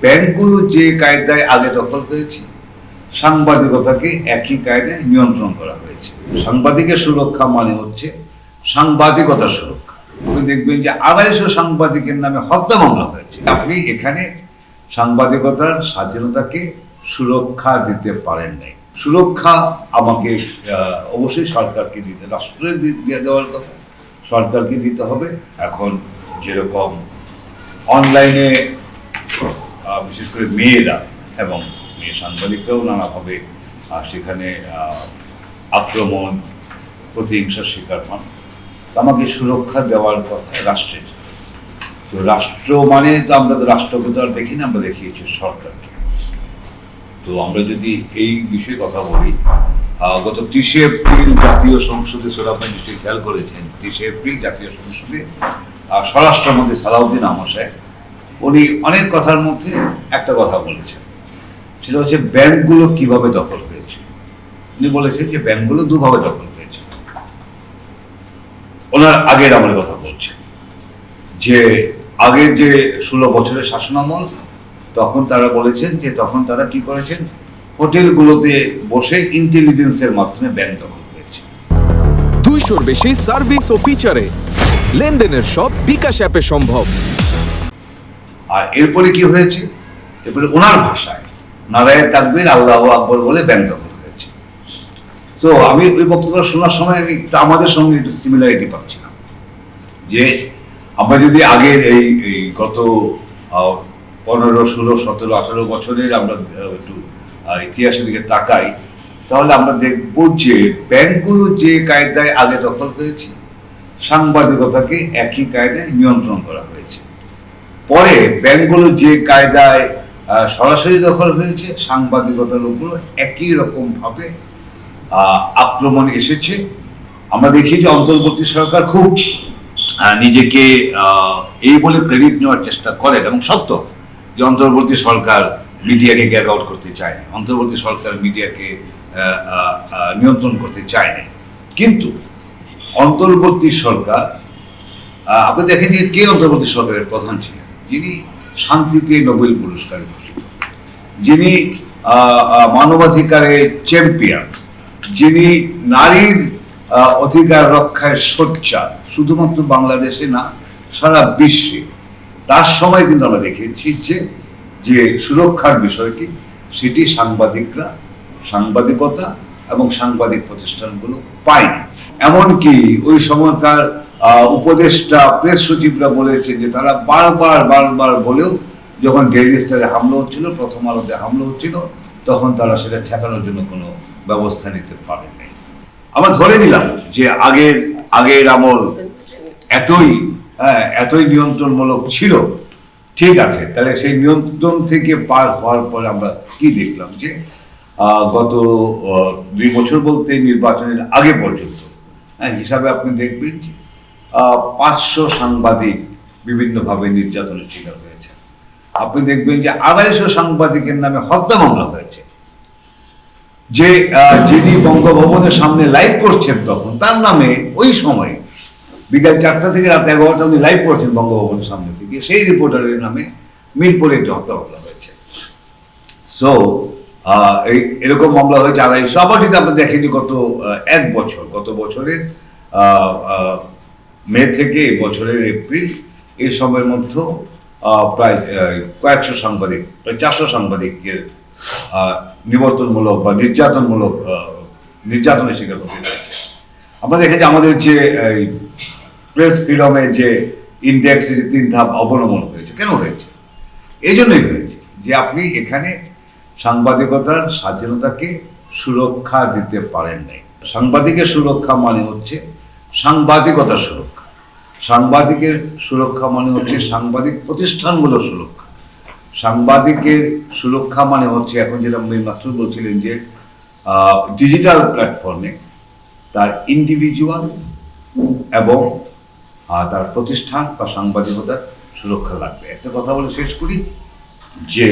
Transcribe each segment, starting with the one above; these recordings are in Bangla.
ব্যাংকগুলো যে কায়দায় আগে দখল হয়েছে, সাংবাদিকতাকে একই কায়দায় নিয়ন্ত্রণ করা হয়েছে। সাংবাদিকের সুরক্ষা মানে হচ্ছে সাংবাদিকতার সুরক্ষা। আপনি দেখবেন যে 250 সাংবাদিকের নামে হত্যা মামলা হয়েছে। আপনি এখানে সাংবাদিকতার স্বাধীনতাকে সুরক্ষা দিতে পারেন নাই। সুরক্ষা আমাকে অবশ্যই সরকারকে দিতে, রাষ্ট্রের দিয়ে দেওয়ার কথা সরকারকে দিতে হবে। এখন যেরকম অনলাইনে বিশেষ করে মেয়েরা এবং মেয়ে সাংবাদিকরাও নানাভাবে সেখানে আক্রমণ প্রতিহিংসার শিকার হন, আমাকে সুরক্ষা দেওয়ার কথা রাষ্ট্রের। তো রাষ্ট্র মানে তো আমরা তো রাষ্ট্রকে তো আর দেখি না, আমরা দেখিয়েছি সরকারকে। তো আমরা যদি এই বিষয়ে কথা বলি, গত 30 এপ্রিল জাতীয় সংসদে, সেটা আপনি নিশ্চয়ই খেয়াল করেছেন, 30 এপ্রিল জাতীয় সংসদে স্বরাষ্ট্রমন্ত্রী সালাউদ্দিন আহমদ সাহেব উনি অনেক কথার মধ্যে একটা কথা বলেছেন, সেটা হচ্ছে ব্যাংকগুলো কিভাবে দখল হয়েছে। উনি বলেছেন যে ব্যাংকগুলো দুভাবে দখল হয়েছে। ওনার আগের আমলের কথা বলছেন, যে আগের যে 16 বছরের শাসনামল, তখন তারা বলেছেন যে তখন তারা কি করেছেন, হোটেলগুলোতে বসে ইন্টেলিজেন্সের মাধ্যমে ব্যাংক দখল হয়েছে। 200-র বেশি সার্ভিস ও ফিচারে লেনদেনের সব বিকাশ অ্যাপে সম্ভব। আর এরপরে কি হয়েছে, এরপরে ওনার ভাষায় নারায়ে তাকবীর আল্লাহু আকবার বলে ব্যাংক দখল হয়েছে। তো আমি ওই বক্তব্য শোনার সময় আমি আমাদের সঙ্গে একটু সিমিলারিটি পাচ্ছিলাম, যে আমরা যদি আগের এই গত 15, 16, 17, 18 বছরের আমরা একটু ইতিহাসের দিকে তাকাই, তাহলে আমরা দেখব যে ব্যাংকগুলো যে কায়দায় আগে দখল হয়েছে, সাংবাদিকতাকে একই কায়দায় নিয়ন্ত্রণ করা হয়েছে। পরে ব্যাংকগুলো যে কায়দায় সরাসরি দখল হয়েছে, সাংবাদিকতার উপর একই রকম ভাবে আক্রমণ এসেছে। আমরা দেখি যে অন্তর্বর্তী সরকার খুব নিজেকে এই বলে ক্রেডিট নেওয়ার চেষ্টা করেন, এবং সত্য যে অন্তর্বর্তী সরকার মিডিয়াকে গ্যাগ আউট করতে চায় না, অন্তর্বর্তী সরকার মিডিয়াকে নিয়ন্ত্রণ করতে চায় না। কিন্তু অন্তর্বর্তী সরকার, আপনি দেখেন যে কে অন্তর্বর্তী সরকারের প্রধান ছিলেন, যিনি শান্তিতে নোবেল পুরস্কার ঘোষিত, যিনি মানবাধিকারের চ্যাম্পিয়ন, যিনি নারীর অধিকার রক্ষায় সোচ্চার, শুধুমাত্র বাংলাদেশে না সারা বিশ্বে। তার সময় কিন্তু আমরা দেখেছি যে সুরক্ষার বিষয়টি, সেটি সাংবাদিকরা, সাংবাদিকতা এবং সাংবাদিক প্রতিষ্ঠানগুলো পায়নি। এমনকি ওই সময়কার উপদেষ্টা প্রেস সচিবরা বলেছেন যে তারা বারবার বলেও যখন ডেইলি স্টারে হামলা হচ্ছিল, প্রথম আলোতে হামলা হচ্ছিল, তখন তারা সেটা ঠেকানোর জন্য কোনো ব্যবস্থা নিতে পারেনি। আমরা ধরে নিলাম যে আগের আমল এতই নিয়ন্ত্রণমূলক ছিল, ঠিক আছে। তাহলে সেই নিয়ন্ত্রণ থেকে পার হওয়ার পরে আমরা কি দেখলাম, যে গত 2 বছর বলতে নির্বাচনের আগে পর্যন্ত হিসাবে আপনি দেখবেন যে 500 সাংবাদিক বিভিন্নভাবে নির্যাতনের শিকার হয়েছে। আপনি দেখবেন যে 250 সাংবাদিকের নামে হত্যা মামলা হয়েছে। যে যিনি বঙ্গভবনের সামনে লাইভ করছেন, তখন তার নামে ওই সময় বিকাল 4টা থেকে রাত 11টা উনি লাইভ করছেন বঙ্গভবনের সামনে থেকে, সেই রিপোর্টারের নামে মিরপুরে একটি হত্যা মামলা হয়েছে। সো এরকম মামলা হয়েছে 250। আবার যদি আমরা দেখি যে গত বছরের মে থেকে বছরের এপ্রিল, এই সময়ের মধ্যে প্রায় কয়েকশো সাংবাদিক, প্রায় 400 সাংবাদিকের নিবর্তনমূলক বা নির্যাতনের শিকার হতে হয়েছে। আমরা দেখি যে আমাদের যে প্রেস ফ্রিডমে যে ইন্ডেক্স, 3 ধাপ অবলম্বন হয়েছে। কেন হয়েছে? এই জন্যই হয়েছে যে আপনি এখানে সাংবাদিকতার স্বাধীনতাকে সুরক্ষা দিতে পারেন নাই। সাংবাদিকের সুরক্ষা মানে হচ্ছে সাংবাদিকতার সুরক্ষা, সাংবাদিকের সুরক্ষা মানে হচ্ছে সাংবাদিক প্রতিষ্ঠানগুলোর সুরক্ষা, সাংবাদিকের সুরক্ষা মানে হচ্ছে এখন যেটা মীর মাসরুর বলছিলেন যে ডিজিটাল প্ল্যাটফর্মে তার ইন্ডিভিজুয়াল এবং তার প্রতিষ্ঠান বা সাংবাদিকতার সুরক্ষা লাগবে। একটা কথা বলে শেষ করি, যে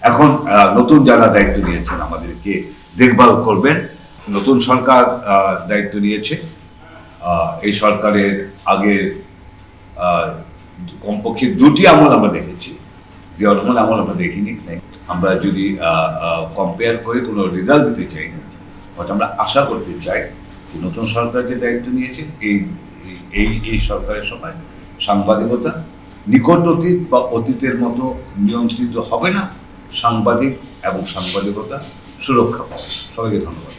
এখন নতুন যারা দায়িত্ব নিয়েছেন আমাদেরকে দেখভাল করবেন, নতুন সরকার দায়িত্ব নিয়েছে। এই সরকারের আগের কমপক্ষে 2টি আমল আমরা দেখেছি জিয়াউর রহমান আমল আমরা দেখিনি। আমরা যদি কম্পেয়ার করে কোনো রেজাল্ট দিতে চাই না, বাট আমরা আশা করতে চাই যে নতুন সরকার যে দায়িত্ব নিয়েছে এই এই এই সরকারের সময় সাংবাদিকতা নিকট অতীত বা অতীতের মতো নিয়ন্ত্রিত হবে না, সাংবাদিক এবং সাংবাদিকতা সুরক্ষা পাবে। সবাইকে ধন্যবাদ।